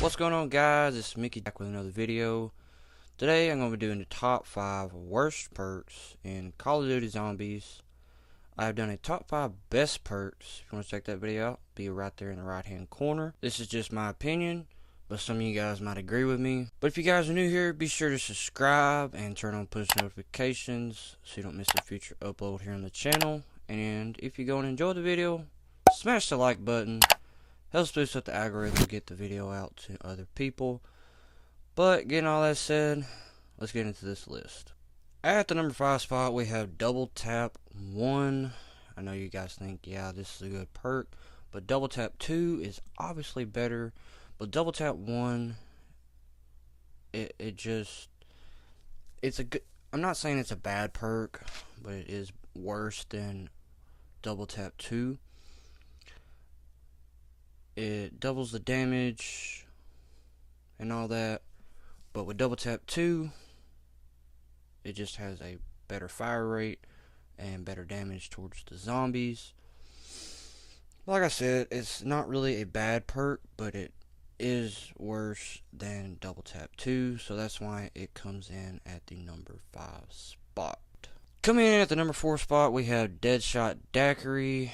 What's going on, guys? It's Mickey back with another video. Today I'm going to be doing the top 5 worst perks in Call of Duty Zombies. I've done a top 5 best perks. If you want to check that video out, be right there in the right hand corner. This is just my opinion, but some of you guys might agree with me. But if you guys are new here, be sure to subscribe and turn on push notifications so you don't miss a future upload here on the channel. And if you go and enjoy the video, smash the like button. Helps boost up the algorithm, get the video out to other people. But getting all that said, let's get into this list. At the number 5 spot, we have Double Tap 1. I know you guys think, yeah, this is a good perk, but Double Tap 2 is obviously better. But Double Tap 1, it's a good. I'm not saying it's a bad perk, but it is worse than Double Tap 2. It doubles the damage and all that, but with Double Tap 2, it just has a better fire rate and better damage towards the zombies. Like I said, it's not really a bad perk, but it is worse than Double Tap 2, so that's why it comes in at the number 5 spot. Coming in at the number 4 spot, we have Deadshot Daiquiri.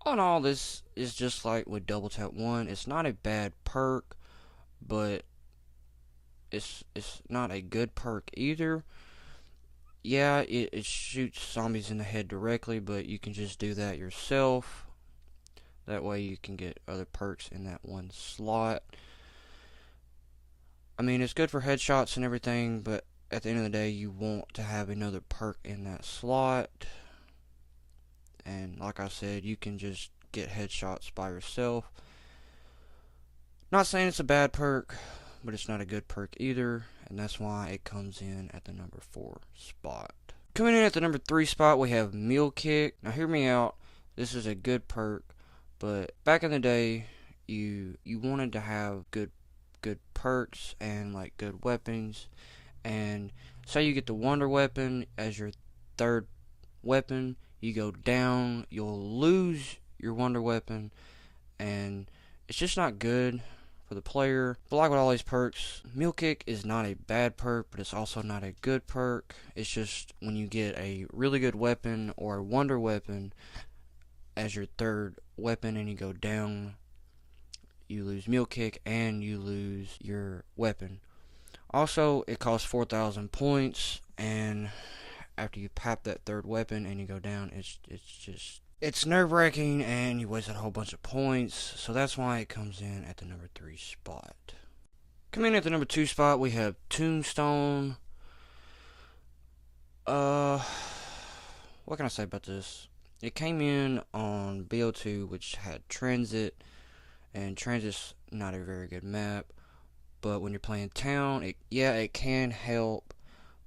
On all, this is just like with Double Tap 1. It's not a bad perk, but it's not a good perk either. Yeah, it shoots zombies in the head directly, but you can just do that yourself. That way you can get other perks in that one slot. I mean, it's good for headshots and everything, but at the end of the day, you want to have another perk in that slot. And like I said, you can just get headshots by yourself. Not saying it's a bad perk, but it's not a good perk either, and that's why it comes in at the number 4 spot. Coming in at the number 3 spot, we have Meal Kick. Now hear me out, this is a good perk, but back in the day, you wanted to have good perks and like good weapons. And say you get the Wonder Weapon as your 3rd weapon, you go down, you'll lose your Wonder Weapon, and it's just not good for the player. But like with all these perks, Meal Kick is not a bad perk, but it's also not a good perk. It's just when you get a really good weapon or a Wonder Weapon as your 3rd weapon and you go down, you lose Meal Kick and you lose your weapon. Also, it costs 4,000 points, and after you pop that 3rd weapon and you go down, it's nerve-wracking and you wasted a whole bunch of points, so that's why it comes in at the number 3 spot. Coming in at the number 2 spot, we have Tombstone. What can I say about this? It came in on BO2, which had Transit, and Transit's not a very good map, but when you're playing Town, it can help,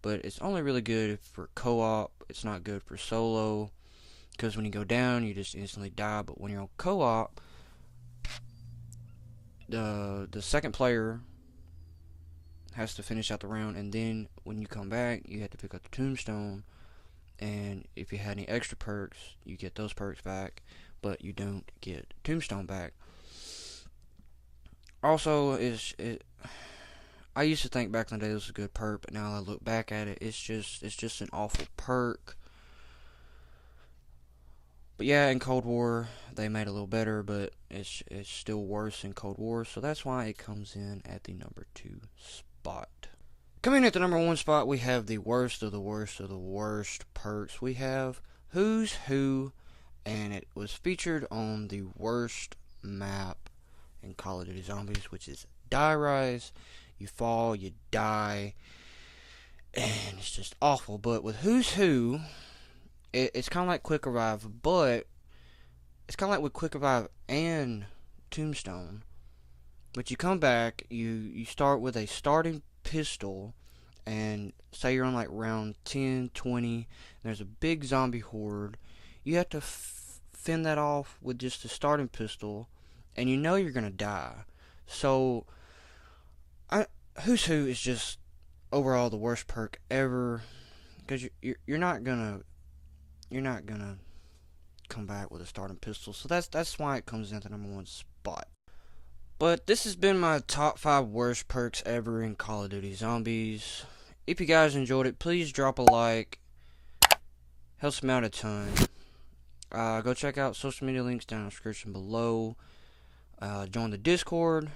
but it's only really good for co-op. It's not good for solo, because when you go down, you just instantly die. But when you're on co-op, the second player has to finish out the round, and then when you come back, you have to pick up the Tombstone, and if you had any extra perks, you get those perks back, but you don't get Tombstone back. Also, I used to think back in the day this was a good perk, but now I look back at it, it's just an awful perk. But yeah, in Cold War they made it a little better, but it's still worse in Cold War, so that's why it comes in at the number 2 spot. Coming in at the number 1 spot, we have the worst of the worst of the worst perks. We have Who's Who, and it was featured on the worst map in Call of Duty Zombies, which is Die Rise. You fall, you die, and it's just awful. But with Who's Who, it's kind of like Quick Revive, but it's kind of like with Quick Revive and Tombstone. But you come back, you start with a starting pistol, and say you're on like round 10, 20, and there's a big zombie horde. You have to fend that off with just a starting pistol, and you know you're gonna die. So Who's Who is just overall the worst perk ever, because you're not gonna come back with a starting pistol. So that's why it comes in at the number 1 spot. But this has been my top 5 worst perks ever in Call of Duty Zombies. If you guys enjoyed it, please drop a like. Helps me out a ton. Go check out social media links down in the description below. Join the Discord.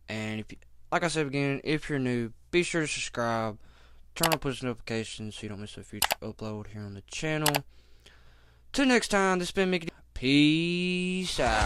And if you, like I said again, if you're new, be sure to subscribe. Turn on push notifications so you don't miss a future upload here on the channel. Till next time, this has been Mickey. Peace out.